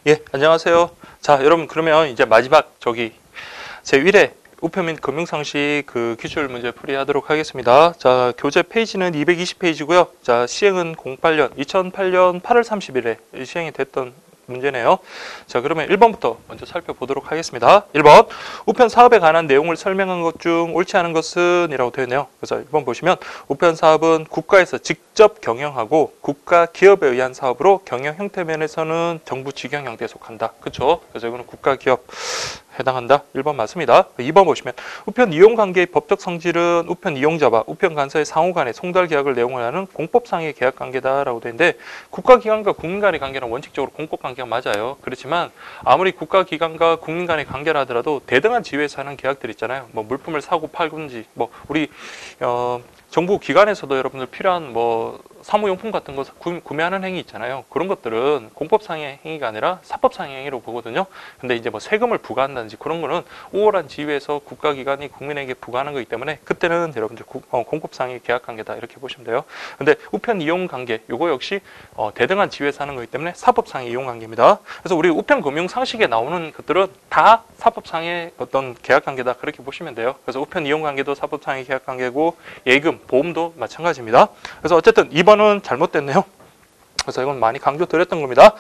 예, 안녕하세요. 자, 여러분 그러면 이제 마지막 제1회 우편 및 금융상식 그 기출 문제 풀이하도록 하겠습니다. 자, 교재 페이지는 220페이지고요. 자, 시행은 2008년 8월 30일에 시행이 됐던 문제네요. 자, 그러면 1번부터 먼저 살펴보도록 하겠습니다. 1번, 우편 사업에 관한 내용을 설명한 것 중 옳지 않은 것은 이라고 되어 있네요. 그래서 1번 보시면 우편 사업은 국가에서 직접 경영하고 국가 기업에 의한 사업으로 경영 형태 면에서는 정부 직영 형태에 속한다. 그렇죠? 그래서 이거는 국가 기업 해당한다. 1번 맞습니다. 2번 보시면 우편 이용 관계의 법적 성질은 우편 이용자와 우편 간사의 상호 간의 송달 계약을 내용을 하는 공법상의 계약 관계다라고 되는데, 국가기관과 국민 간의 관계는 원칙적으로 공법 관계가 맞아요. 그렇지만 아무리 국가기관과 국민 간의 관계라 하더라도 대등한 지위에서 하는 계약들 있잖아요. 뭐 물품을 사고 팔든지, 뭐 우리 정부 기관에서도 여러분들 필요한 뭐 사무용품 같은 거 구매하는 행위 있잖아요. 그런 것들은 공법상의 행위가 아니라 사법상의 행위로 보거든요. 근데 이제 뭐 세금을 부과한다든지 그런 거는 우월한 지위에서 국가기관이 국민에게 부과하는 거기 때문에 그때는 여러분들 공법상의 계약관계다 이렇게 보시면 돼요. 근데 우편 이용 관계 요거 역시 대등한 지위에서 하는 거기 때문에 사법상의 이용 관계입니다. 그래서 우리 우편 금융 상식에 나오는 것들은 다 사법상의 어떤 계약관계다 그렇게 보시면 돼요. 그래서 우편 이용 관계도 사법상의 계약관계고 예금, 보험도 마찬가지입니다. 그래서 어쨌든 2번은 잘못됐네요. 그래서 이건 많이 강조드렸던 겁니다.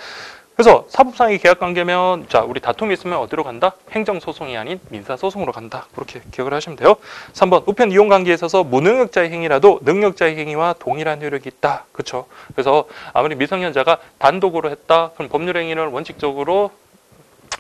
그래서 사법상의 계약관계면 자, 우리 다툼이 있으면 어디로 간다? 행정소송이 아닌 민사소송으로 간다. 그렇게 기억을 하시면 돼요. 3번, 우편 이용관계에 있어서 무능력자의 행위라도 능력자의 행위와 동일한 효력이 있다. 그렇죠? 그래서 아무리 미성년자가 단독으로 했다. 그럼 법률행위를 원칙적으로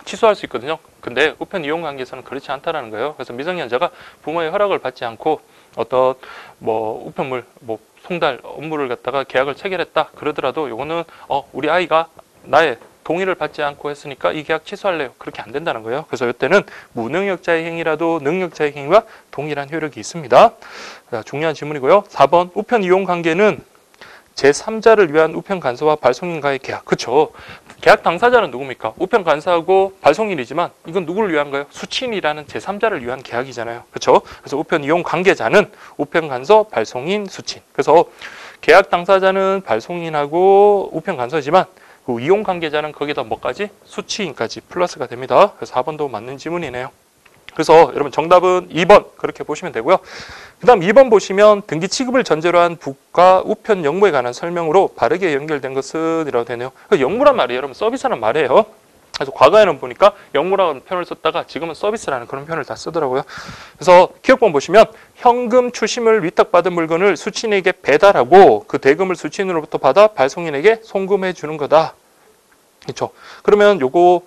취소할 수 있거든요. 근데 우편 이용관계에서는 그렇지 않다라는 거예요. 그래서 미성년자가 부모의 허락을 받지 않고 어떤 뭐 우편물 뭐 송달 업무를 갖다가 계약을 체결했다 그러더라도 요거는 우리 아이가 나의 동의를 받지 않고 했으니까 이 계약 취소할래요. 그렇게 안 된다는 거예요. 그래서 이때는 무능력자의 행위라도 능력자의 행위와 동일한 효력이 있습니다. 자, 중요한 질문이고요. 4번, 우편 이용 관계는 제3자를 위한 우편 간사와 발송인과의 계약. 그렇죠. 계약 당사자는 누굽니까? 우편 간사하고 발송인이지만 이건 누구를 위한 거예요? 수취인이라는 제3자를 위한 계약이잖아요. 그렇죠? 그래서 우편 이용 관계자는 우편 간서, 발송인, 수취인. 그래서 계약 당사자는 발송인하고 우편 간서지만 그 이용 관계자는 거기다 뭐까지? 수취인까지 플러스가 됩니다. 그래서 4번도 맞는 지문이네요. 그래서 여러분 정답은 2번 그렇게 보시면 되고요. 그 다음 2번 보시면 등기 취급을 전제로 한 부가 우편 영무에 관한 설명으로 바르게 연결된 것은 이라고 되네요. 영무란 말이에요. 여러분 서비스라는 말이에요. 그래서 과거에는 보니까 영무라는 표현을 썼다가 지금은 서비스라는 그런 표현을 다 쓰더라고요. 그래서 기억본 보시면 현금 추심을 위탁받은 물건을 수취인에게 배달하고 그 대금을 수취인으로부터 받아 발송인에게 송금해 주는 거다. 그렇죠? 그러면 요거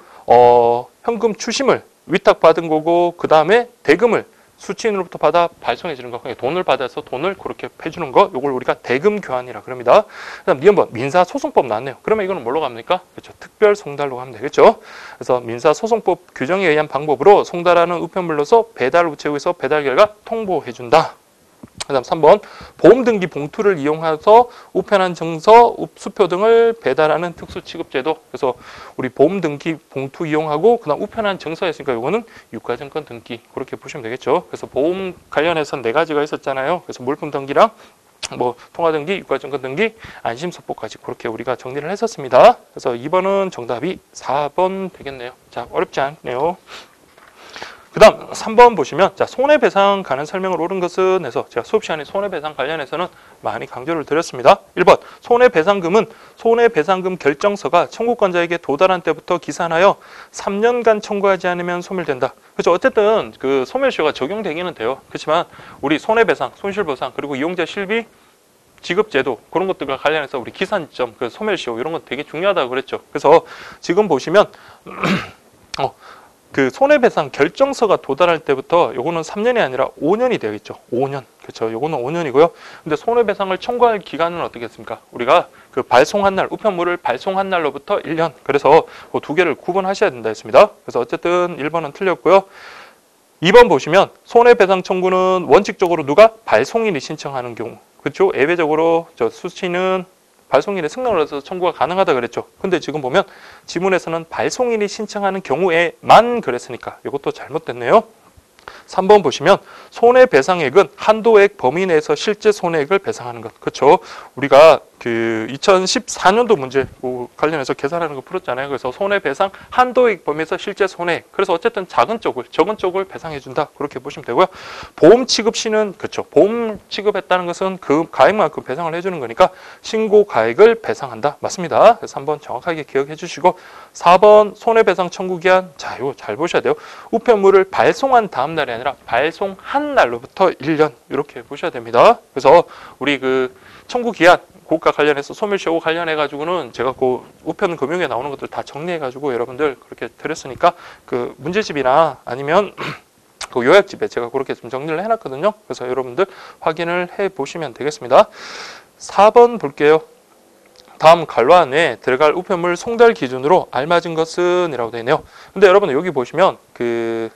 현금 추심을 위탁받은 거고 그 다음에 대금을 수취인으로부터 받아 발송해 주는 거, 돈을 받아서 돈을 그렇게 해주는 거, 요걸 우리가 대금 교환이라 그럽니다. 그 다음 니은번 민사소송법 나왔네요. 그러면 이거는 뭘로 갑니까? 그렇죠. 특별 송달로 가면 되겠죠. 그래서 민사소송법 규정에 의한 방법으로 송달하는 우편물로서 배달 우체국에서 배달 결과 통보해 준다. 그 다음 3번 보험등기 봉투를 이용해서 우편한 증서, 수표 등을 배달하는 특수취급제도. 그래서 우리 보험등기 봉투 이용하고 그 다음 우편한 증서였으니까 이거는 유가증권 등기 그렇게 보시면 되겠죠. 그래서 보험 관련해서 4가지가 있었잖아요. 그래서 물품 등기랑 뭐 통화등기, 유가증권 등기, 안심소포까지 그렇게 우리가 정리를 했었습니다. 그래서 2번은 정답이 4번 되겠네요. 자, 어렵지 않네요. 그 다음 3번 보시면 자, 손해배상 관한 설명을 옳은 것은 해서 제가 수업 시간에 손해배상 관련해서는 많이 강조를 드렸습니다. 1번 손해배상금은 손해배상금 결정서가 청구권자에게 도달한 때부터 기산하여 3년간 청구하지 않으면 소멸된다. 그렇죠. 어쨌든 그 소멸시효가 적용되기는 돼요. 그렇지만 우리 손해배상, 손실보상 그리고 이용자 실비 지급제도 그런 것들과 관련해서 우리 기산점, 그 소멸시효 이런 건 되게 중요하다고 그랬죠. 그래서 지금 보시면 그 손해배상 결정서가 도달할 때부터 요거는 3년이 아니라 5년이 되겠죠. 5년. 그렇죠. 요거는 5년이고요. 근데 손해배상을 청구할 기간은 어떻게 했습니까? 우리가 그 발송한 날, 우편물을 발송한 날로부터 1년. 그래서 그 두 개를 구분하셔야 된다 했습니다. 그래서 어쨌든 1번은 틀렸고요. 2번 보시면 손해배상 청구는 원칙적으로 누가? 발송인이 신청하는 경우. 그렇죠? 예외적으로 저 수취는 발송인의 승낙을 해서 청구가 가능하다 그랬죠. 근데 지금 보면 지문에서는 발송인이 신청하는 경우에만 그랬으니까 이것도 잘못됐네요. 3번 보시면 손해배상액은 한도액 범위 내에서 실제 손해액을 배상하는 것. 그렇죠. 우리가 그 2014년도 문제 관련해서 계산하는 거 풀었잖아요. 그래서 손해배상 한도액 범위에서 실제 손해액. 그래서 어쨌든 적은 쪽을 배상해준다. 그렇게 보시면 되고요. 보험 취급 시는 그렇죠. 보험 취급했다는 것은 그 가액만큼 배상을 해주는 거니까 신고 가액을 배상한다. 맞습니다. 그래서 한번 정확하게 기억해 주시고 4번 손해배상 청구 기한. 자, 이거 잘 보셔야 돼요. 우편물을 발송한 다음 날이 아니라 발송한 날로부터 1년 이렇게 보셔야 됩니다. 그래서 우리 그 청구 기한 그것과 관련해서 소멸시효 관련해 가지고는 제가 그 우편 금융에 나오는 것들 다 정리해 가지고 여러분들 그렇게 드렸으니까 그 문제집이나 아니면 그 요약집에 제가 그렇게 좀 정리를 해놨거든요. 그래서 여러분들 확인을 해 보시면 되겠습니다. 4번 볼게요. 다음 갈로 안에 들어갈 우편물 송달 기준으로 알맞은 것은 이라고 되어 있네요. 근데 여러분 여기 보시면 그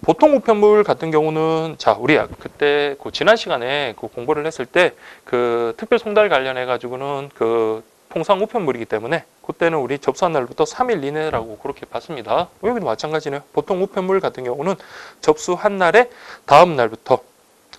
보통 우편물 같은 경우는 자 우리 그때 그 지난 시간에 그 공부를 했을 때 그 특별 송달 관련해 가지고는 그 통상 우편물이기 때문에 그때는 우리 접수한 날부터 3일 이내라고 그렇게 봤습니다. 여기도 마찬가지네요. 보통 우편물 같은 경우는 접수한 날에 다음 날부터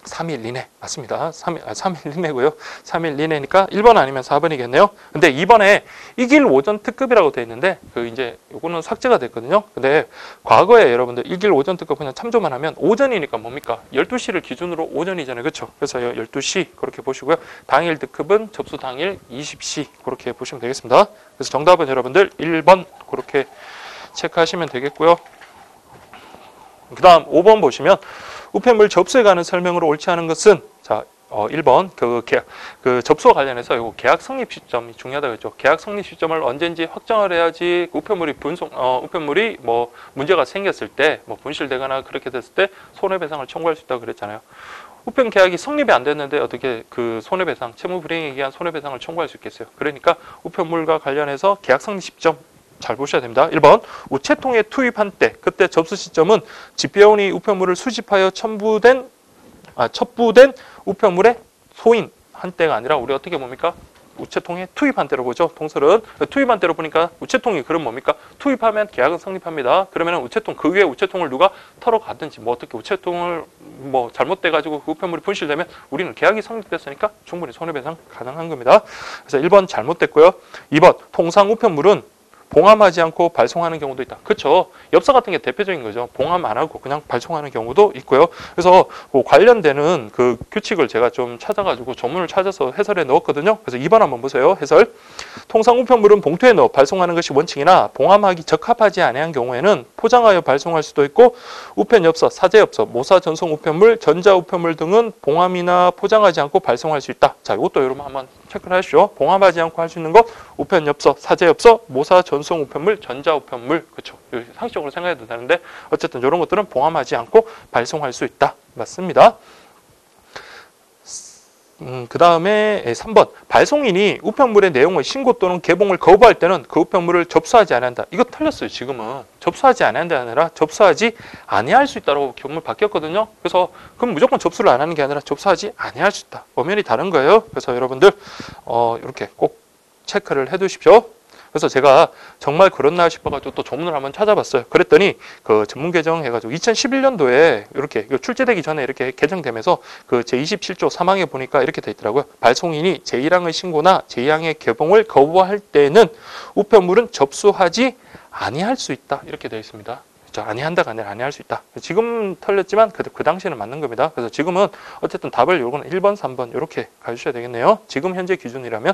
3일 이내 맞습니다. 3일 이내고요. 3일 이내니까 1번 아니면 4번이겠네요. 근데 이번에 이길 오전 특급이라고 되어 있는데 그 이제 요거는 삭제가 됐거든요. 근데 과거에 여러분들 이길 오전 특급 그냥 참조만 하면 오전이니까 뭡니까? 12시를 기준으로 오전이잖아요. 그렇죠? 그래서 12시 그렇게 보시고요. 당일 특급은 접수 당일 20시 그렇게 보시면 되겠습니다. 그래서 정답은 여러분들 1번 그렇게 체크하시면 되겠고요. 그 다음 5번 보시면 우편물 접수에 관한 설명으로 옳지 않은 것은 자 1번 그 접수와 관련해서 이거 계약 성립 시점이 중요하다고 했죠. 계약 성립 시점을 언제인지 확정을 해야지 우편물이 우편물이 뭐 문제가 생겼을 때 뭐 분실되거나 그렇게 됐을 때 손해배상을 청구할 수 있다고 그랬잖아요. 우편 계약이 성립이 안 됐는데 어떻게 그 손해배상 채무 불이행에 의한 손해배상을 청구할 수 있겠어요. 그러니까 우편물과 관련해서 계약 성립 시점 잘 보셔야 됩니다. 1번 우체통에 투입한 때 그때 접수 시점은 집배원이 우편물을 수집하여 첩부된 우편물의 소인한 때가 아니라 우리 어떻게 봅니까? 우체통에 투입한 때로 보죠. 통설은 투입한 때로 보니까 우체통이 그럼 뭡니까? 투입하면 계약은 성립합니다. 그러면 우체통 그 위에 우체통을 누가 털어가든지 뭐 어떻게 우체통을 뭐 잘못돼 가지고 그 우편물이 분실되면 우리는 계약이 성립됐으니까 충분히 손해배상 가능한 겁니다. 그래서 1번 잘못됐고요. 2번 통상 우편물은 봉함하지 않고 발송하는 경우도 있다. 그렇죠. 엽서 같은 게 대표적인 거죠. 봉함 안 하고 그냥 발송하는 경우도 있고요. 그래서 그 관련되는 그 규칙을 제가 좀 찾아가지고 전문을 찾아서 해설에 넣었거든요. 그래서 2번 한번 보세요. 해설. 통상 우편물은 봉투에 넣어 발송하는 것이 원칙이나 봉함하기 적합하지 아니한 경우에는 포장하여 발송할 수도 있고 우편엽서, 사제엽서, 모사 전송 우편물, 전자 우편물 등은 봉함이나 포장하지 않고 발송할 수 있다. 자, 이것도 여러분 한번 체크를 하시죠. 봉함하지 않고 할 수 있는 것 우편엽서, 사제엽서, 모사 전송 우편물, 전자 우편물. 그렇죠. 상식적으로 생각해도 되는데 어쨌든 이런 것들은 봉함하지 않고 발송할 수 있다. 맞습니다. 그 다음에 3번 발송인이 우편물의 내용을 신고 또는 개봉을 거부할 때는 그 우편물을 접수하지 않는다. 이거 틀렸어요. 지금은 접수하지 않는 게 아니라 접수하지 아니할 수 있다고 경물 바뀌었거든요. 그래서 그럼 무조건 접수를 안 하는 게 아니라 접수하지 아니할 수 있다. 엄연히 다른 거예요. 그래서 여러분들 이렇게 꼭 체크를 해 두십시오. 그래서 제가 정말 그렇나 싶어가지고 또 전문을 한번 찾아봤어요. 그랬더니 그 전문 개정 해가지고 2011년도에 이렇게 출제되기 전에 이렇게 개정되면서 그 제27조 3항에 보니까 이렇게 돼 있더라고요. 발송인이 제1항의 신고나 제2항의 개봉을 거부할 때는 우편물은 접수하지 아니할 수 있다. 이렇게 되어 있습니다. 아니한다가 아니라 아니할 수 있다. 지금 틀렸지만 그 당시에는 맞는 겁니다. 그래서 지금은 어쨌든 답을 요거는 1번, 3번 이렇게 가주셔야 되겠네요. 지금 현재 기준이라면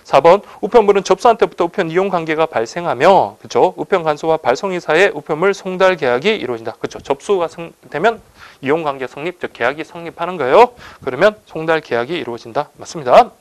4번 우편물은 접수한 때부터 우편 이용 관계가 발생하며 그렇죠. 우편 간수와 발송인 사이에 우편물 송달 계약이 이루어진다. 그렇죠. 접수가 되면 이용 관계 성립, 즉 계약이 성립하는 거예요. 그러면 송달 계약이 이루어진다. 맞습니다.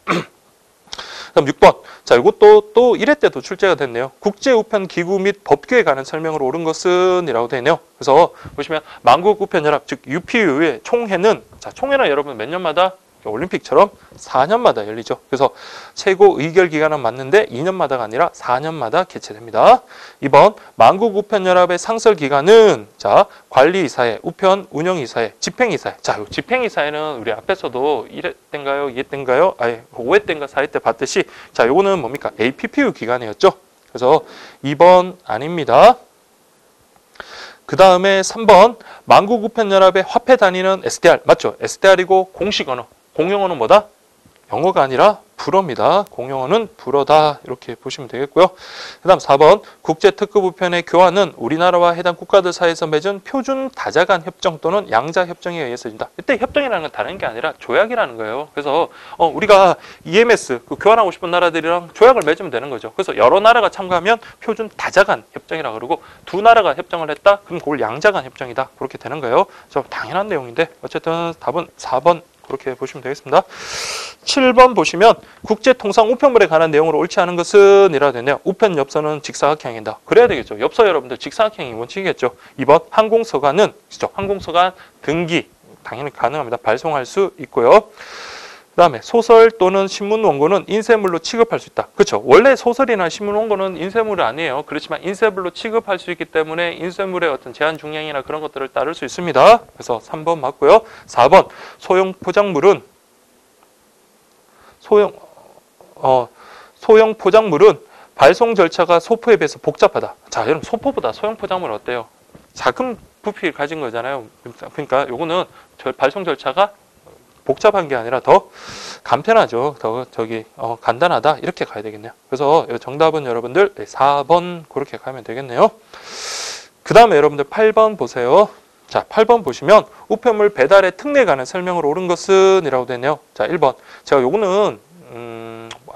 그럼 6번. 자, 이것도 또 1회 때도 출제가 됐네요. 국제우편기구 및 법규에 관한 설명으로 옳은 것은 이라고 되어 있네요. 그래서 보시면 만국우편연합, 즉 UPU의 총회는 자, 총회는 여러분 몇 년마다 올림픽처럼 4년마다 열리죠. 그래서 최고 의결 기간은 맞는데 2년마다가 아니라 4년마다 개최됩니다. 2번 만국우편연합의 상설 기간은 자 관리이사회, 우편 운영이사회, 집행이사회. 자, 집행이사회는 우리 앞에서도 1회 때인가요, 2회 때인가요, 5회 때인가 4회 때 봤듯이 자, 요거는 뭡니까? APPU 기간이었죠. 그래서 2번 아닙니다. 그 다음에 3번 만국우편연합의 화폐 단위는 SDR 맞죠? SDR이고 공식 언어 공용 언어는 뭐다? 영어가 아니라 불어입니다. 공용어는 불어다 이렇게 보시면 되겠고요. 그 다음 4번 국제특급 우편의 교환은 우리나라와 해당 국가들 사이에서 맺은 표준 다자간 협정 또는 양자 협정에 의해서입니다. 이때 협정이라는 건 다른 게 아니라 조약이라는 거예요. 그래서 우리가 EMS 그 교환하고 싶은 나라들이랑 조약을 맺으면 되는 거죠. 그래서 여러 나라가 참가하면 표준 다자간 협정이라 그러고 두 나라가 협정을 했다? 그럼 그걸 양자간 협정이다. 그렇게 되는 거예요. 저 당연한 내용인데 어쨌든 답은 4번 그렇게 보시면 되겠습니다. 7번 보시면 국제통상 우편물에 관한 내용으로 옳지 않은 것은 이라 되네요. 우편 엽서는 직사각형이다. 그래야 되겠죠. 엽서 여러분들 직사각형이 원칙이겠죠. 2번 항공서관은 그렇죠. 항공서관 등기 당연히 가능합니다. 발송할 수 있고요. 그 다음에 소설 또는 신문 원고는 인쇄물로 취급할 수 있다. 그렇죠. 원래 소설이나 신문 원고는 인쇄물이 아니에요. 그렇지만 인쇄물로 취급할 수 있기 때문에 인쇄물의 어떤 제한 중량이나 그런 것들을 따를 수 있습니다. 그래서 3번 맞고요. 4번 소형 포장물은 소형 포장물은 발송 절차가 소포에 비해서 복잡하다. 자, 여러분 소포보다 소형 포장물은 어때요? 작은 부피를 가진 거잖아요. 그러니까 요거는 발송 절차가 복잡한 게 아니라 더 간편하죠. 더 간단하다. 이렇게 가야 되겠네요. 그래서 정답은 여러분들 4번 그렇게 가면 되겠네요. 그 다음에 여러분들 8번 보세요. 자, 8번 보시면 우편물 배달의 특례에 관한 설명으로 옳은 것은 이라고 되네요. 자, 1번. 제가 요거는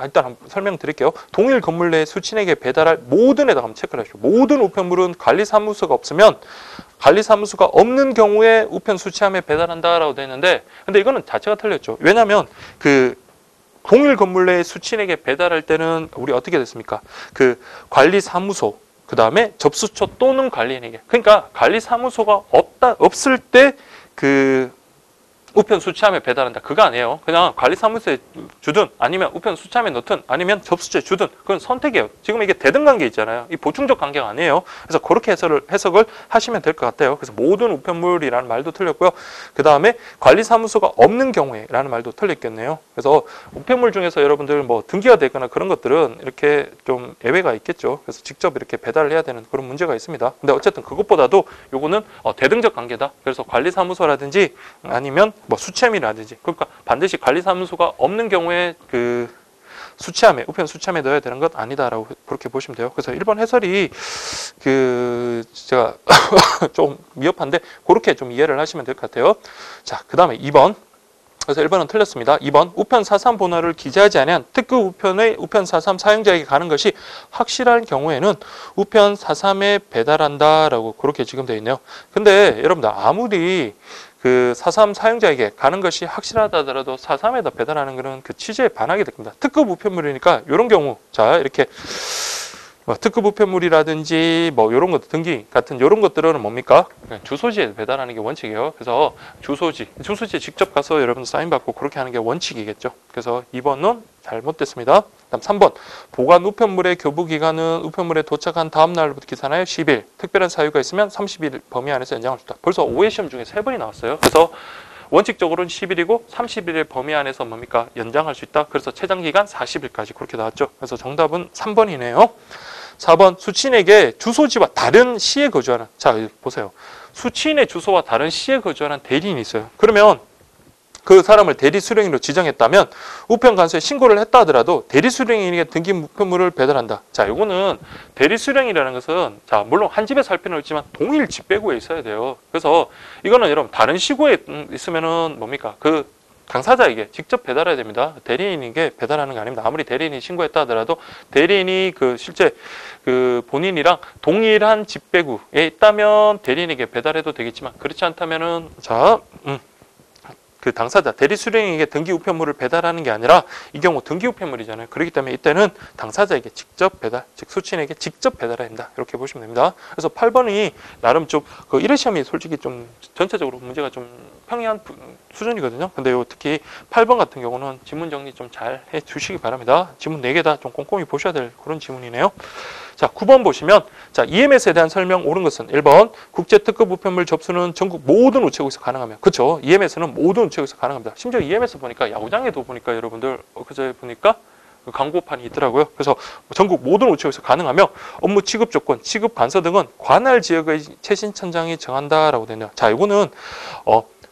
일단 한번 설명드릴게요. 동일 건물 내에 수취인에게 배달할 모든에다가 한번 체크를 하시죠. 모든 우편물은 관리사무소가 없으면 관리사무소가 없는 경우에 우편 수취함에 배달한다라고 되어 있는데 근데 이거는 자체가 틀렸죠. 왜냐하면 그 동일 건물 내에 수취인에게 배달할 때는 우리 어떻게 됐습니까? 그 관리사무소 그 다음에 접수처 또는 관리인에게 그러니까 관리사무소가 없을 때 그 우편 수취함에 배달한다. 그거 아니에요. 그냥 관리사무소에 주든 아니면 우편 수취함에 넣든 아니면 접수처에 주든 그건 선택이에요. 지금 이게 대등 관계 있잖아요. 이 보충적 관계가 아니에요. 그래서 그렇게 해석을 하시면 될 것 같아요. 그래서 모든 우편물이라는 말도 틀렸고요. 그 다음에 관리사무소가 없는 경우에라는 말도 틀렸겠네요. 그래서 우편물 중에서 여러분들 뭐 등기가 되거나 그런 것들은 이렇게 좀 예외가 있겠죠. 그래서 직접 이렇게 배달을 해야 되는 그런 문제가 있습니다. 근데 어쨌든 그것보다도 요거는 대등적 관계다. 그래서 관리사무소라든지 아니면 뭐 수취함이라든지 그러니까 반드시 관리사무소가 없는 경우에 그 수취함에 우편 수취함에 넣어야 되는 것 아니다라고 그렇게 보시면 돼요. 그래서 1번 해설이 그 제가 좀 미흡한데 그렇게 좀 이해를 하시면 될 것 같아요. 자, 그다음에 2번. 그래서 1번은 틀렸습니다. 2번 우편 43 번호를 기재하지 않은 특급 우편의 우편 43 사용자에게 가는 것이 확실한 경우에는 우편 43에 배달한다라고 그렇게 지금 되어 있네요. 근데 여러분들 아무리 그 43 사용자에게 가는 것이 확실하다 하더라도 43에다 배달하는 것은 그 취지에 반하게 됩니다. 특급 우편물이니까 이런 경우 자 이렇게 특급 우편물이라든지 뭐 이런 것 등기 같은 이런 것들은 뭡니까? 주소지에 배달하는 게 원칙이에요. 그래서 주소지에 직접 가서 여러분 사인 받고 그렇게 하는 게 원칙이겠죠. 그래서 2번은 잘못됐습니다. 다음 3번 보관 우편물의 교부 기간은 우편물에 도착한 다음 날부터 계산하여 10일 특별한 사유가 있으면 30일 범위 안에서 연장할 수 있다. 벌써 5회 시험 중에 3번이 나왔어요. 그래서 원칙적으로는 10일이고 30일의 범위 안에서 뭡니까? 연장할 수 있다. 그래서 최장기간 40일까지 그렇게 나왔죠. 그래서 정답은 3번이네요. 4번 수취인에게 주소지와 다른 시에 거주하는 자 보세요. 수취인의 주소와 다른 시에 거주하는 대리인이 있어요. 그러면 그 사람을 대리수령인으로 지정했다면 우편관서에 신고를 했다 하더라도 대리수령인에게 등기 우편물을 배달한다. 자, 이거는 대리수령이라는 것은 자 물론 한 집에 살 필요는 없지만 동일 집배구에 있어야 돼요. 그래서 이거는 여러분 다른 시구에 있으면은 뭡니까? 그 당사자에게 직접 배달해야 됩니다. 대리인에게 배달하는 게 아닙니다. 아무리 대리인이 신고했다 하더라도 대리인이 그 실제 그 본인이랑 동일한 집배구에 있다면 대리인에게 배달해도 되겠지만 그렇지 않다면은 그 당사자 대리수령에게 등기 우편물을 배달하는 게 아니라 이 경우 등기 우편물이잖아요. 그렇기 때문에 이때는 당사자에게 직접 배달, 즉 수취인에게 직접 배달해야 된다. 이렇게 보시면 됩니다. 그래서 8번이 나름 좀 그 1회 시험이 솔직히 좀 전체적으로 문제가 좀 평이한 수준이거든요. 근데 요 특히 8번 같은 경우는 지문 정리 좀 잘 해 주시기 바랍니다. 지문 4개 다 좀 꼼꼼히 보셔야 될 그런 지문이네요. 자, 9번 보시면 자, EMS에 대한 설명 옳은 것은 1번 국제 특급 우편물 접수는 전국 모든 우체국에서 가능하며 그렇죠. EMS는 모든 우체국에서 가능합니다. 심지어 EMS 보니까 야구장에도 보니까 여러분들 그제 보니까 그 광고판이 있더라고요. 그래서 전국 모든 우체국에서 가능하며 업무 취급 조건, 취급 관서 등은 관할 지역의 최신천장이 정한다라고 되네요. 자, 이거는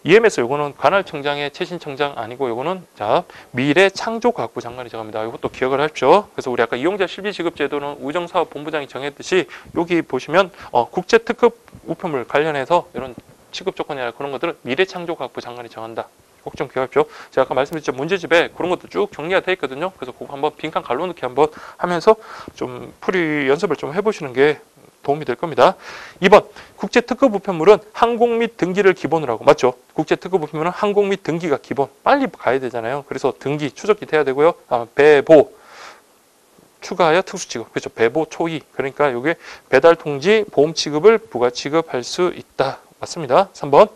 EMS 요거는 관할청장의 최신청장 아니고 요거는 자 미래창조과학부 장관이 정합니다. 이것도 기억을 하십시오. 그래서 우리 아까 이용자 실비지급제도는 우정사업본부장이 정했듯이 여기 보시면 국제특급 우편물 관련해서 이런 취급 조건이나 그런 것들은 미래창조과학부 장관이 정한다. 꼭 좀 기억하십시오. 제가 아까 말씀드렸죠. 문제집에 그런 것도 쭉 정리가 되어 있거든요. 그래서 그거 한번 빈칸 갈라놓기 한번 하면서 좀 풀이 연습을 좀 해보시는 게 도움이 될 겁니다. 2번 국제특급 우편물은 항공 및 등기를 기본으로 하고 맞죠? 국제특급 우편물은 항공 및 등기가 기본. 빨리 가야 되잖아요. 그래서 등기, 추적기 돼야 되고요. 배보 추가하여 특수취급. 그렇죠. 배보 초이. 그러니까 이게 배달 통지, 보험 취급을 부가 취급할 수 있다. 맞습니다. 3번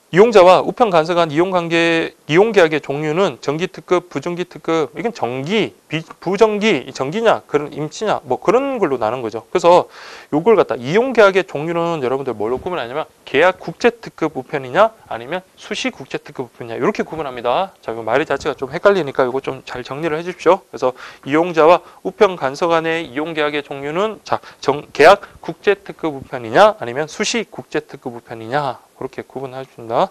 이용자와 우편 간섭한 이용계약의 종류는 정기특급, 부정기특급, 이건 정기, 부정기, 정기냐, 그런 임시냐, 뭐 그런 걸로 나눈 거죠. 그래서 요걸 갖다 이용계약의 종류는 여러분들 뭘로 구분하냐면 계약 국제특급 우편이냐, 아니면 수시 국제특급 우편이냐, 이렇게 구분합니다. 자, 이거 말이 자체가 좀 헷갈리니까 이거 좀 잘 정리를 해주십시오. 그래서 이용자와 우편 간섭 간의 이용계약의 종류는 자, 계약 국제특급 우편이냐, 아니면 수시 국제특급 우편이냐. 그렇게 구분해줍니다.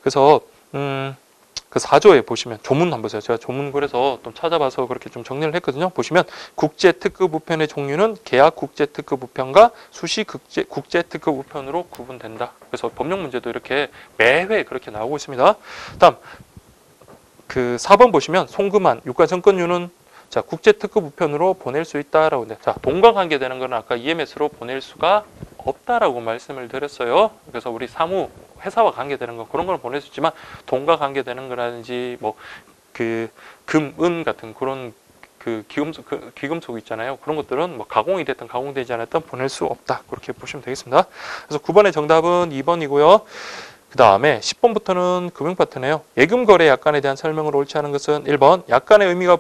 그래서 그 4조에 보시면 조문 한번 보세요. 제가 조문글에서 좀 찾아봐서 그렇게 좀 정리를 했거든요. 보시면 국제특급 우편의 종류는 계약 국제특급 우편과 수시 국제특급 우편으로 구분된다. 그래서 법령 문제도 이렇게 매회 그렇게 나오고 있습니다. 다음 그 4번 보시면 송금한 유가증권료는 자, 국제특급 우편으로 보낼 수 있다라고 했는데, 자, 동과 관계되는 거는 아까 EMS로 보낼 수가 없다라고 말씀을 드렸어요. 그래서 우리 사무 회사와 관계되는 거 그런 걸 보낼 수 있지만 동과 관계되는 거라든지 뭐 그 금은 같은 그런 그 기금속 있잖아요. 그런 것들은 뭐 가공이 됐든 가공되지 않았든 보낼 수 없다. 그렇게 보시면 되겠습니다. 그래서 9번의 정답은 2번이고요. 그 다음에 10번부터는 금융파트네요. 예금거래 약관에 대한 설명을 옳지 않은 것은 1번 약관의 의미가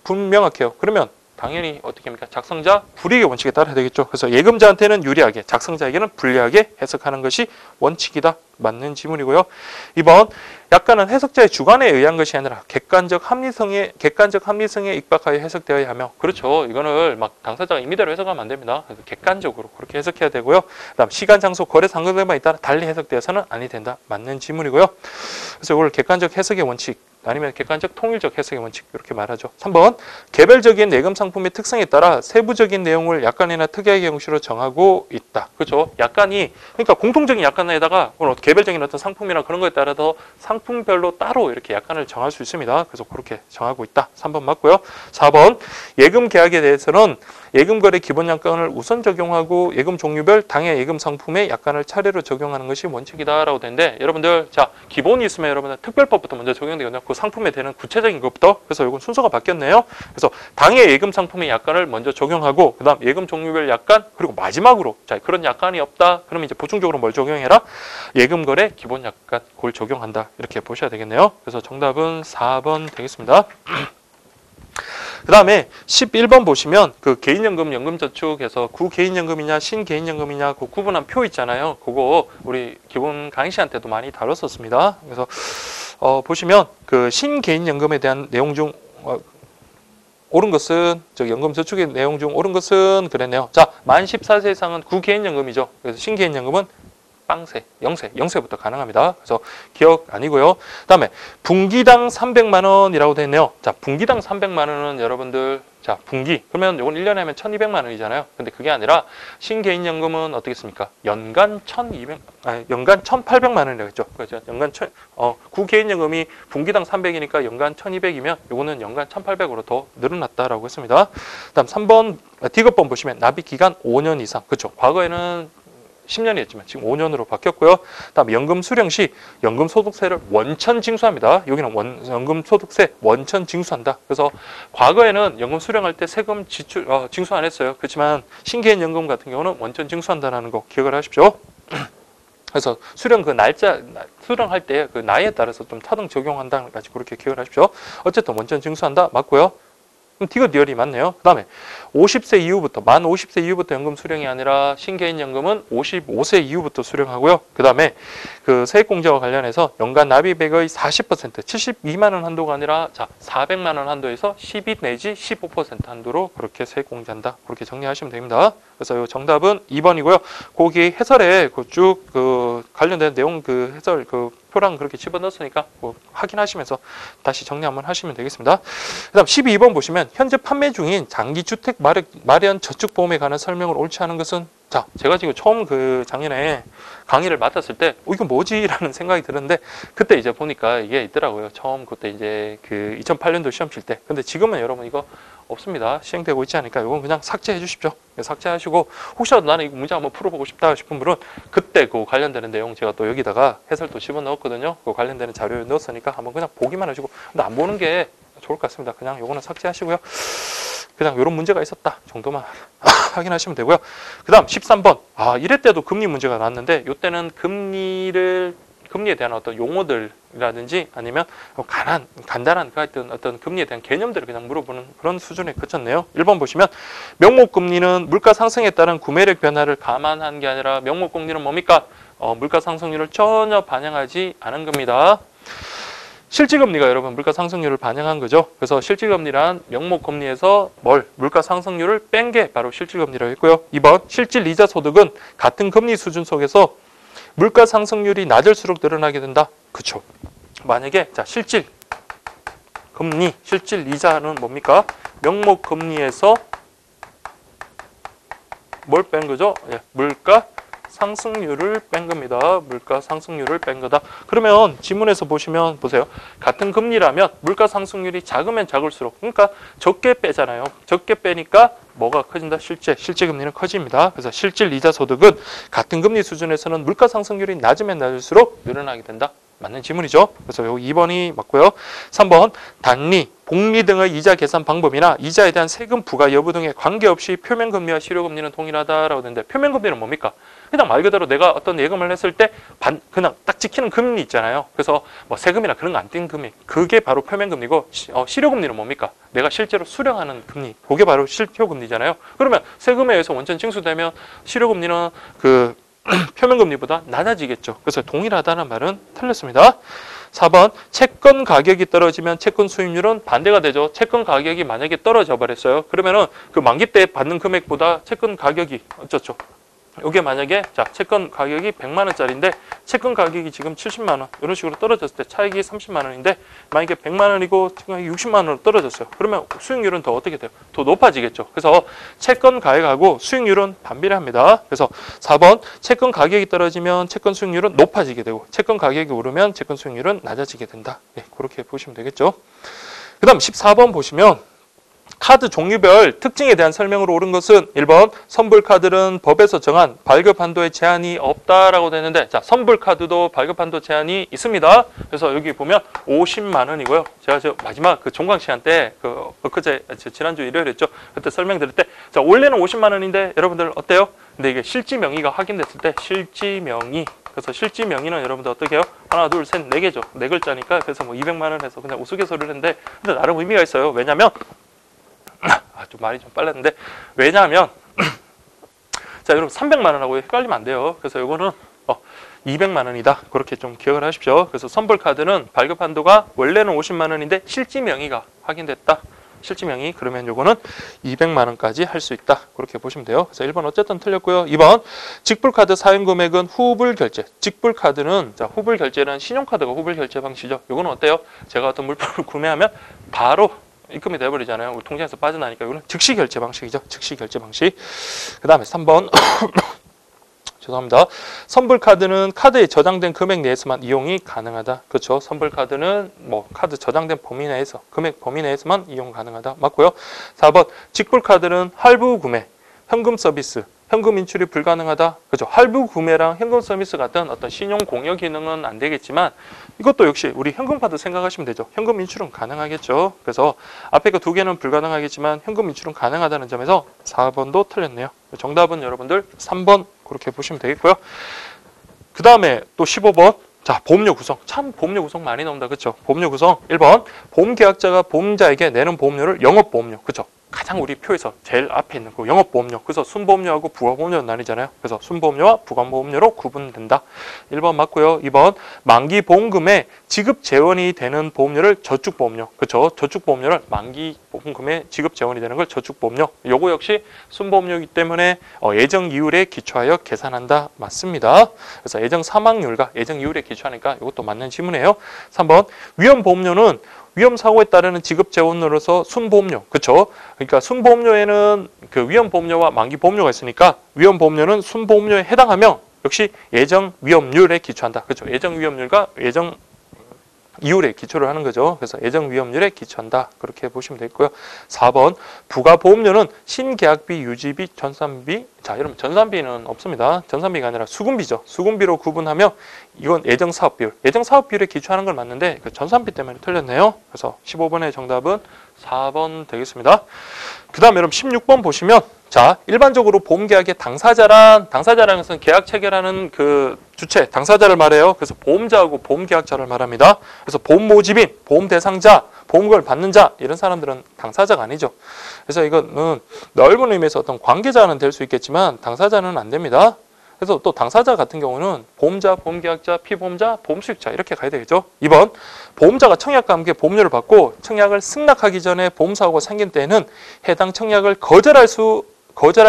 불명확해요. 그러면 당연히 어떻게 합니까? 작성자 불이익의 원칙에 따라야 되겠죠. 그래서 예금자한테는 유리하게, 작성자에게는 불리하게 해석하는 것이 원칙이다. 맞는 지문이고요. 2번 약관은 해석자의 주관에 의한 것이 아니라 객관적 합리성에 입각하여 해석되어야 하며 그렇죠. 이거는 막 당사자가 임의대로 해석하면 안 됩니다. 그래서 객관적으로 그렇게 해석해야 되고요. 그다음 시간, 장소, 거래 상관관계에 따라 달리 해석되어서는 아니 된다. 맞는 지문이고요. 그래서 이걸 객관적 해석의 원칙 아니면 객관적 통일적 해석의 원칙 이렇게 말하죠. 3번 개별적인 예금 상품의 특성에 따라 세부적인 내용을 약관이나 특약의 형식으로 정하고 있다. 그렇죠. 약관이 그러니까 공통적인 약관에다가 개별적인 어떤 상품이나 그런 거에 따라서 상품별로 따로 이렇게 약관을 정할 수 있습니다. 그래서 그렇게 정하고 있다. 3번 맞고요. 4번 예금 계약에 대해서는 예금거래 기본 약관을 우선 적용하고 예금 종류별 당해 예금 상품의 약관을 차례로 적용하는 것이 원칙이다라고 되는데 여러분들 자 기본이 있으면 여러분들 특별법부터 먼저 적용되거든요. 그 상품에 대한 구체적인 것부터. 그래서 이건 순서가 바뀌었네요. 그래서 당해 예금 상품의 약관을 먼저 적용하고 그다음 예금 종류별 약관 그리고 마지막으로 자 그런 약관이 없다. 그러면 이제 보충적으로 뭘 적용해라? 예금거래 기본 약관 그걸 적용한다. 이렇게 보셔야 되겠네요. 그래서 정답은 4번 되겠습니다. 그 다음에 11번 보시면 그 개인연금, 연금저축에서 구개인연금이냐 신개인연금이냐 그 구분한 표 있잖아요. 그거 우리 기본 강의시한테도 많이 다뤘었습니다. 그래서 보시면 그 신개인연금에 대한 내용 중 옳은 것은 연금저축의 내용 중 옳은 것은 그랬네요. 자, 만 14세 이상은 구개인연금이죠. 그래서 신개인연금은 빵세, 0세부터 가능합니다. 그래서 기억 아니고요. 그다음에 분기당 300만 원이라고 되어 있네요. 자, 분기당 300만 원은 여러분들 자, 분기. 그러면 이건 1년에 하면 1,200만 원이잖아요. 근데 그게 아니라 신개인연금은 어떻겠습니까? 연간 1,800만 원이라고 했죠. 그렇죠. 연간 구개인연금이 분기당 300이니까 연간 1,200이면 요거는 연간 1,800으로 더 늘어났다라고 했습니다. 그다음 3번 D급번 보시면 납입 기간 5년 이상. 그렇죠. 과거에는 10년이 했지만 지금 5년으로 바뀌었고요. 다음 연금 수령 시 연금 소득세를 원천 징수합니다. 여기는 연금 소득세 원천 징수한다. 그래서 과거에는 연금 수령할 때 세금 징수 안 했어요. 그렇지만 신개인 연금 같은 경우는 원천 징수한다는 거 기억을 하십시오. 그래서 수령 그 날짜 수령할 때 그 나이에 따라서 좀 차등 적용한다는 까지 그렇게 기억을 하십시오. 어쨌든 원천 징수한다 맞고요. 그럼 D가 리얼이 맞네요. 그 다음에 50세 이후부터, 만 50세 이후부터 연금 수령이 아니라 신개인연금은 55세 이후부터 수령하고요. 그 다음에 그 세액공제와 관련해서 연간 납입액의 40%, 72만 원 한도가 아니라 자 400만 원 한도에서 12 내지 15% 한도로 그렇게 세액공제한다. 그렇게 정리하시면 됩니다. 그래서 이 정답은 2번이고요. 거기 해설에 쭉 그 관련된 내용 그 해설 그 표랑 그렇게 집어넣었으니까 뭐 확인하시면서 다시 정리 한번 하시면 되겠습니다. 그 다음 12번 보시면 현재 판매 중인 장기주택 마련 저축보험에 관한 설명을 옳지 않은 것은 자, 제가 지금 처음 그 작년에 강의를 맡았을 때 이거 뭐지? 라는 생각이 드는데 그때 이제 보니까 이게 있더라고요. 처음 그때 이제 그 2008년도 시험 칠 때. 근데 지금은 여러분 이거 없습니다. 시행되고 있지 않으니까 이건 그냥 삭제해 주십시오. 삭제하시고 혹시라도 나는 이거 문제 한번 풀어보고 싶다 싶은 분은 그때 그 관련되는 내용 제가 또 여기다가 해설도 집어넣었거든요. 그 관련되는 자료를 넣었으니까 한번 그냥 보기만 하시고 근데 안 보는 게 좋을 것 같습니다. 그냥 요거는 삭제하시고요. 그냥 이런 문제가 있었다 정도만 확인하시면 되고요. 그 다음 13번. 이럴 때도 금리 문제가 나왔는데 이때는 금리에 대한 어떤 용어들이라든지 아니면 간단한 어떤 금리에 대한 개념들을 그냥 물어보는 그런 수준에 그쳤네요. 1번 보시면 명목금리는 물가 상승에 따른 구매력 변화를 감안한 게 아니라 명목금리는 뭡니까? 물가 상승률을 전혀 반영하지 않은 겁니다. 실질금리가 여러분 물가 상승률을 반영한 거죠. 그래서 실질금리란 명목금리에서 물가 상승률을 뺀 게 바로 실질금리라고 했고요. 2번 실질이자 소득은 같은 금리 수준 속에서 물가 상승률이 낮을수록 늘어나게 된다. 그렇죠. 만약에 자 실질금리, 실질이자는 뭡니까? 명목금리에서 뭘 뺀 거죠? 물가 상승률을 뺀 겁니다. 물가 상승률을 뺀 거다. 그러면 지문에서 보시면 보세요. 같은 금리라면 물가 상승률이 작으면 작을수록 그러니까 적게 빼잖아요. 적게 빼니까 뭐가 커진다? 실제 금리는 커집니다. 그래서 실질 이자 소득은 같은 금리 수준에서는 물가 상승률이 낮으면 낮을수록 늘어나게 된다. 맞는 지문이죠. 그래서 여기 2번이 맞고요. 3번 단리, 복리 등의 이자 계산 방법이나 이자에 대한 세금 부과 여부 등에 관계없이 표면금리와 실효금리는 동일하다라고 되는데 표면금리는 뭡니까? 그냥 말 그대로 내가 어떤 예금을 했을 때 그냥 딱 지키는 금리 있잖아요. 그래서 뭐 세금이나 그런 거 안 뗀 금리 그게 바로 표면금리고 실효금리는 뭡니까? 내가 실제로 수령하는 금리 그게 바로 실효금리잖아요. 그러면 세금에 의해서 원천 징수되면 실효금리는 그 표면금리보다 낮아지겠죠. 그래서 동일하다는 말은 틀렸습니다. 4번 채권 가격이 떨어지면 채권 수익률은 반대가 되죠. 채권 가격이 만약에 떨어져 버렸어요. 그러면은 그 만기 때 받는 금액보다 채권 가격이 어쩌죠? 이게 만약에 자 채권 가격이 100만 원짜리인데 채권 가격이 지금 70만 원 이런 식으로 떨어졌을 때 차익이 30만 원인데 만약에 100만 원이고 채권 가격이 60만 원으로 떨어졌어요. 그러면 수익률은 더 어떻게 돼요? 더 높아지겠죠. 그래서 채권 가격하고 수익률은 반비례합니다. 그래서 4번 채권 가격이 떨어지면 채권 수익률은 높아지게 되고 채권 가격이 오르면 채권 수익률은 낮아지게 된다. 네, 그렇게 보시면 되겠죠. 그 다음 14번 보시면 카드 종류별 특징에 대한 설명으로 옳은 것은 1번 선불카드는 법에서 정한 발급 한도에 제한이 없다라고 되는데 자 선불카드도 발급 한도 제한이 있습니다. 그래서 여기 보면 50만 원이고요. 제가 저 마지막 그 종강 시간 때 지난주 일요일에 했죠. 그때 설명드릴 때 자 원래는 50만 원인데 여러분들 어때요? 근데 이게 실지 명의가 확인됐을 때 실지 명의 그래서 실지 명의는 여러분들 어떻게 해요? 하나, 둘, 셋, 네 개죠. 네 글자니까 그래서 뭐 200만 원 해서 그냥 우스갯소리를 했는데 근데 나름 의미가 있어요. 왜냐면 좀 말이 좀 빨랐는데 왜냐하면 자 여러분 300만 원하고 헷갈리면 안 돼요. 그래서 이거는 200만 원이다. 그렇게 좀 기억을 하십시오. 그래서 선불카드는 발급 한도가 원래는 50만 원인데 실지 명의가 확인됐다. 실지 명의 그러면 요거는 200만 원까지 할 수 있다. 그렇게 보시면 돼요. 그래서 1번 어쨌든 틀렸고요. 2번 직불카드 사용 금액은 후불결제. 직불카드는 자 후불결제는 신용카드가 후불결제 방식이죠. 요거는 어때요? 제가 어떤 물품을 구매하면 바로 입금이 돼버리잖아요. 우리 통장에서 빠져나니까 이거는 즉시 결제 방식이죠. 즉시 결제 방식. 그 다음에 3번 죄송합니다. 선불카드는 카드에 저장된 금액 내에서만 이용이 가능하다. 그렇죠. 선불카드는 뭐 카드 저장된 범위 내에서 금액 범위 내에서만 이용 가능하다. 맞고요. 4번 직불카드는 할부 구매, 현금 서비스, 현금 인출이 불가능하다. 그렇죠. 할부 구매랑 현금 서비스 같은 어떤 신용 공여 기능은 안 되겠지만 이것도 역시 우리 현금카드 생각하시면 되죠. 현금 인출은 가능하겠죠. 그래서 앞에 그 두 개는 불가능하겠지만 현금 인출은 가능하다는 점에서 4번도 틀렸네요. 정답은 여러분들 3번 그렇게 보시면 되겠고요. 그 다음에 또 15번 자, 보험료 구성. 참 보험료 구성 많이 나온다. 그쵸? 보험료 구성. 1번. 보험계약자가 보험자에게 내는 보험료를 영업보험료. 그쵸? 가장 우리 표에서 제일 앞에 있는 그 영업보험료. 그래서 순보험료하고 부가보험료는 나뉘잖아요. 그래서 순보험료와 부가보험료로 구분된다. 1번 맞고요. 2번. 만기 보험금에 지급 재원이 되는 보험료를 저축보험료. 그쵸? 저축보험료를 만기 보험금에 지급 재원이 되는 걸 저축보험료. 요거 역시 순보험료이기 때문에 예정 이율에 기초하여 계산한다. 맞습니다. 그래서 예정 사망률과 예정 이율에 기초하니까 이것도 맞는 지문이에요. 3번. 위험보험료는 위험사고에 따르는 지급 재원으로서 순보험료. 그쵸? 그러니까 순보험료에는 그 위험보험료와 만기보험료가 있으니까 위험보험료는 순보험료에 해당하며 역시 예정 위험률에 기초한다. 그쵸? 예정 위험률과 예정 이율에 기초를 하는 거죠. 그래서 예정 위험률에 기초한다. 그렇게 보시면 되겠고요. 4번 부가보험료는 신계약비, 유지비, 전산비. 자, 여러분 전산비는 없습니다. 전산비가 아니라 수금비죠. 수금비로 구분하며 이건 예정사업비율. 예정사업비율에 기초하는 걸 맞는데 그 전산비 때문에 틀렸네요. 그래서 15번의 정답은 4번 되겠습니다. 그 다음에 여러분 16번 보시면 자, 일반적으로 보험계약의 당사자라는 것은 계약 체결하는 그 주체, 당사자를 말해요. 그래서 보험자하고 보험계약자를 말합니다. 그래서 보험모집인, 보험대상자, 보험금을 받는 자 이런 사람들은 당사자가 아니죠. 그래서 이거는 넓은 의미에서 어떤 관계자는 될 수 있겠지만 당사자는 안 됩니다. 그래서 또 당사자 같은 경우는 보험자, 보험계약자, 피보험자, 보험수익자 이렇게 가야 되겠죠. 2번 보험자가 청약과 함께 보험료를 받고 청약을 승낙하기 전에 보험사고가 생긴 때에는 해당 청약을 거절할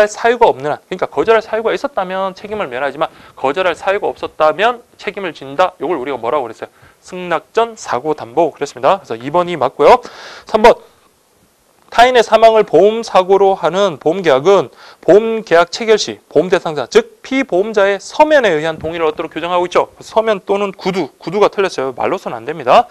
사유가 없는 한, 그러니까 거절할 사유가 있었다면 책임을 면하지만 거절할 사유가 없었다면 책임을 진다. 이걸 우리가 뭐라고 그랬어요? 승낙 전 사고 담보 그랬습니다. 그래서 2번이 맞고요. 3번 타인의 사망을 보험사고로 하는 보험계약은 보험계약 체결 시 보험대상자, 즉 피보험자의 서면에 의한 동의를 얻도록 규정하고 있죠. 서면 또는 구두가 틀렸어요. 말로서는 안 됩니다.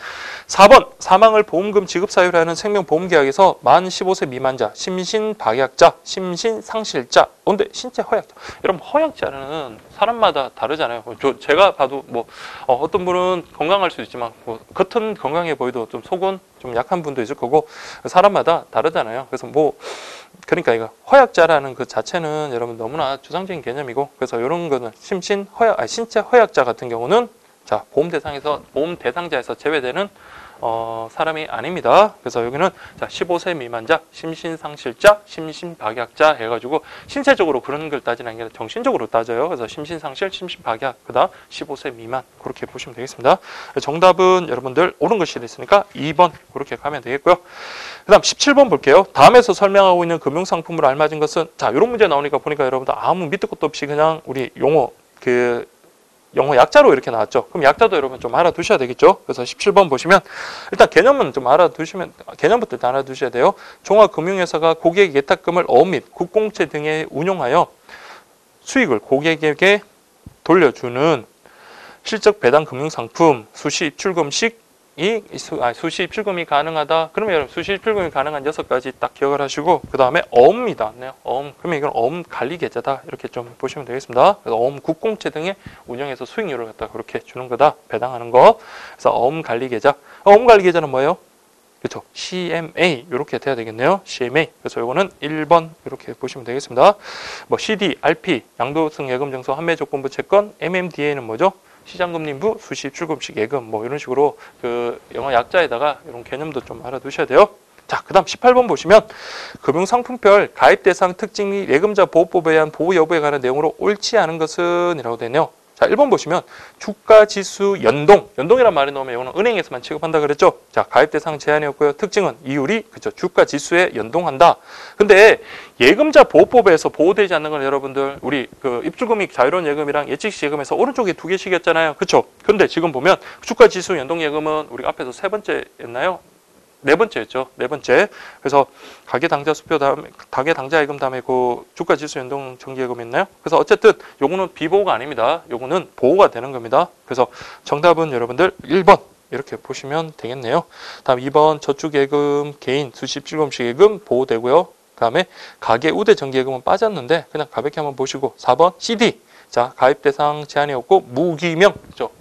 4번 사망을 보험금 지급 사유로 하는 생명보험계약에서 만 15세 미만자, 심신박약자, 심신상실자, 근데 신체 허약자. 여러분 허약자는 사람마다 다르잖아요. 제가 봐도 뭐 어떤 분은 건강할 수도 있지만 뭐 겉은 건강해 보여도 좀 속은 좀 약한 분도 있을 거고 사람마다 다르잖아요. 그래서 뭐 그러니까 이거 허약자라는 그 자체는 여러분 너무나 추상적인 개념이고 그래서 이런 거는 신체 허약자 같은 경우는 자 보험 대상자에서 제외되는 사람이 아닙니다. 그래서 여기는 자 15세 미만자, 심신상실자, 심신박약자 해가지고 신체적으로 그런 걸 따지는 게 아니라 정신적으로 따져요. 그래서 심신상실, 심신박약, 그다음 15세 미만 그렇게 보시면 되겠습니다. 정답은 여러분들 옳은 것이 있으니까 2번 그렇게 가면 되겠고요. 그다음 17번 볼게요. 다음에서 설명하고 있는 금융상품으로 알맞은 것은 자 이런 문제 나오니까 보니까 여러분들 아무 밑도 끝도 없이 그냥 우리 영어 약자로 이렇게 나왔죠. 그럼 약자도 여러분 좀 알아두셔야 되겠죠. 그래서 17번 보시면 일단 개념은 좀 개념부터 일단 알아두셔야 돼요. 종합금융회사가 고객 예탁금을 어업 및 국공채 등에 운용하여 수익을 고객에게 돌려주는 실적 배당 금융상품 수시 입출금이 가능하다. 그러면 여러분 수시 입출금이 가능한 6가지 딱 기억을 하시고 그 다음에 어음이다. 왔네요. 어음. 그러면 이건 어음 관리 계좌다. 이렇게 좀 보시면 되겠습니다. 그래서 어음 국공채 등의 운영해서 수익률을 갖다 그렇게 주는 거다. 배당하는 거. 그래서 어음 관리 계좌. 어음 관리 계좌는 뭐예요? 그렇죠. CMA 이렇게 돼야 되겠네요. CMA. 그래서 이거는 1번 이렇게 보시면 되겠습니다. 뭐 CD, RP, 양도승 예금증서 환매조건부 채권, MMDA는 뭐죠? 시장금리부, 수시 입출금식 예금 뭐 이런 식으로 그 영어 약자에다가 이런 개념도 좀 알아두셔야 돼요. 자, 그 다음 18번 보시면 금융상품별 가입 대상 특징 및 예금자 보호법에 의한 보호 여부에 관한 내용으로 옳지 않은 것은 이라고 되네요. 자, 1번 보시면 주가지수 연동이란 말이 나오면 이거는 은행에서만 취급한다 그랬죠. 자, 가입 대상 제한이었고요. 특징은 이율이 그죠 주가지수에 연동한다. 근데 예금자 보호법에서 보호되지 않는 건 여러분들 우리 그 입출금익 자유로운 예금이랑 예측시 예금에서 오른쪽에 2개씩이었잖아요. 그렇죠? 근데 지금 보면 주가지수 연동 예금은 우리 앞에서 3번째였나요? 4번째였죠. 4번째. 그래서 가계당자 수표 다음에 가계당자예금 다음에 그 주가지수 연동 정기예금 있나요? 그래서 어쨌든 요거는 비보호가 아닙니다. 요거는 보호가 되는 겁니다. 그래서 정답은 여러분들 1번 이렇게 보시면 되겠네요. 다음 2번 저축예금 개인 수시 입출금식 예금 보호되고요. 그 다음에 가계 우대 정기예금은 빠졌는데 그냥 가볍게 한번 보시고 4번 CD. 자, 가입 대상 제한이 없고 무기명.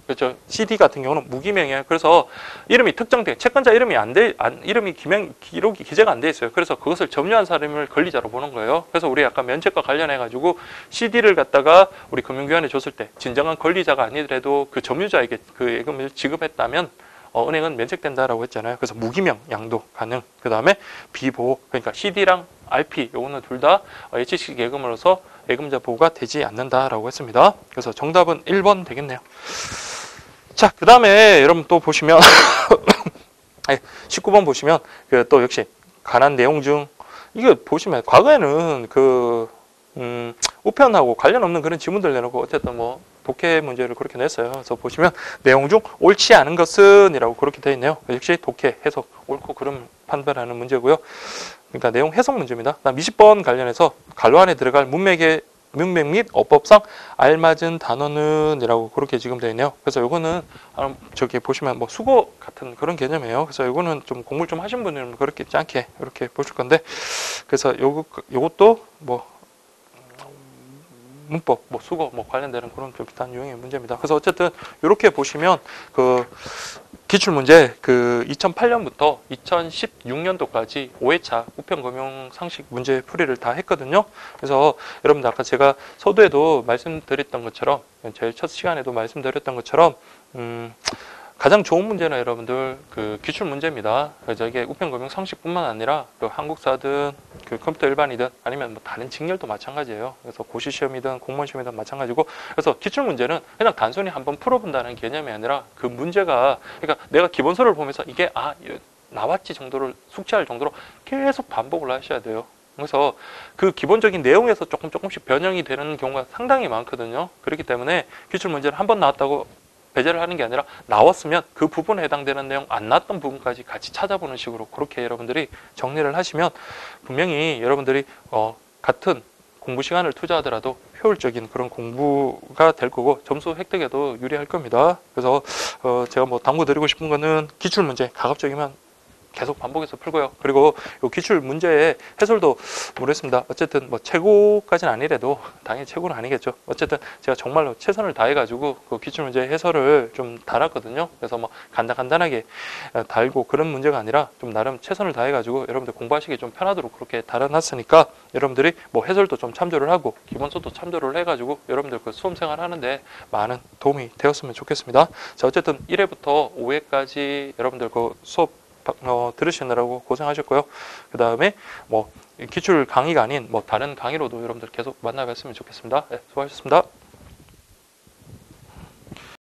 그렇죠. CD 같은 경우는 무기명이에요. 그래서 이름이 특정돼. 채권자 이름이 이름이 기록이 기재가 안 돼 있어요. 그래서 그것을 점유한 사람을 권리자로 보는 거예요. 그래서 우리 약간 면책과 관련해 가지고 CD를 갖다가 우리 금융기관에 줬을 때 진정한 권리자가 아니더라도 그 점유자에게 그 예금을 지급했다면 은행은 면책된다라고 했잖아요. 그래서 무기명 양도 가능. 그 다음에 비보호. 그러니까 CD랑 RP 요거는 둘 다 HC 예금으로서 예금자 보호가 되지 않는다라고 했습니다. 그래서 정답은 1번 되겠네요. 자, 그 다음에 여러분 또 보시면 19번 보시면 그 또 역시 관한 내용 중 이거 보시면 과거에는 그 우편하고 관련 없는 그런 지문들 내놓고 어쨌든 뭐 독해 문제를 그렇게 냈어요. 그래서 보시면 내용 중 옳지 않은 것은 이라고 그렇게 되어 있네요. 역시 독해, 해석, 옳고 그름 판별하는 문제고요. 그러니까 내용 해석 문제입니다. 그다음 20번 관련해서 괄호 안에 들어갈 문맥 및 어법상 알맞은 단어는 이라고 그렇게 지금 되어 있네요. 그래서 요거는 저기 보시면 뭐 수고 같은 그런 개념이에요. 그래서 요거는 좀 공부를 좀 하신 분들은 그렇게 짧게 이렇게 보실 건데 그래서 요것도 뭐 문법, 뭐 수거, 뭐 관련되는 그런 좀 비슷한 유형의 문제입니다. 그래서 어쨌든 이렇게 보시면 그 기출 문제 그 2008년부터 2016년도까지 5회차 우편금융 상식 문제 풀이를 다 했거든요. 그래서 여러분들 아까 제가 서두에도 말씀드렸던 것처럼 제일 첫 시간에도 말씀드렸던 것처럼 가장 좋은 문제는 여러분들 그 기출 문제입니다. 그래서 이게 우편금융 상식뿐만 아니라 그 한국사든 그 컴퓨터 일반이든 아니면 뭐 다른 직렬도 마찬가지예요. 그래서 고시 시험이든 공무원 시험이든 마찬가지고 그래서 기출 문제는 그냥 단순히 한번 풀어본다는 개념이 아니라 그 문제가 그러니까 내가 기본서를 보면서 이게 나왔지 정도를 숙지할 정도로 계속 반복을 하셔야 돼요. 그래서 그 기본적인 내용에서 조금씩 변형이 되는 경우가 상당히 많거든요. 그렇기 때문에 기출 문제를 한번 나왔다고 배제를 하는 게 아니라 나왔으면 그 부분에 해당되는 내용 안 나왔던 부분까지 같이 찾아보는 식으로 그렇게 여러분들이 정리를 하시면 분명히 여러분들이 같은 공부 시간을 투자하더라도 효율적인 그런 공부가 될 거고 점수 획득에도 유리할 겁니다. 그래서 제가 뭐 당부드리고 싶은 거는 기출 문제 가급적이면 계속 반복해서 풀고요. 그리고 이 기출 문제의 해설도 모르겠습니다. 어쨌든 뭐 최고까지는 아니래도 당연히 최고는 아니겠죠. 어쨌든 제가 정말로 최선을 다해가지고 그 기출 문제 해설을 좀 달았거든요. 그래서 뭐 간단하게 달고 그런 문제가 아니라 좀 나름 최선을 다해가지고 여러분들 공부하시기 좀 편하도록 그렇게 달아놨으니까 여러분들이 뭐 해설도 좀 참조를 하고 기본서도 참조를 해가지고 여러분들 그 수험생활 하는데 많은 도움이 되었으면 좋겠습니다. 자, 어쨌든 1회부터 5회까지 여러분들 그 수업 들으시느라고 고생하셨고요. 그 다음에 뭐 기출 강의가 아닌 뭐 다른 강의로도 여러분들 계속 만나 뵀으면 좋겠습니다. 네, 수고하셨습니다.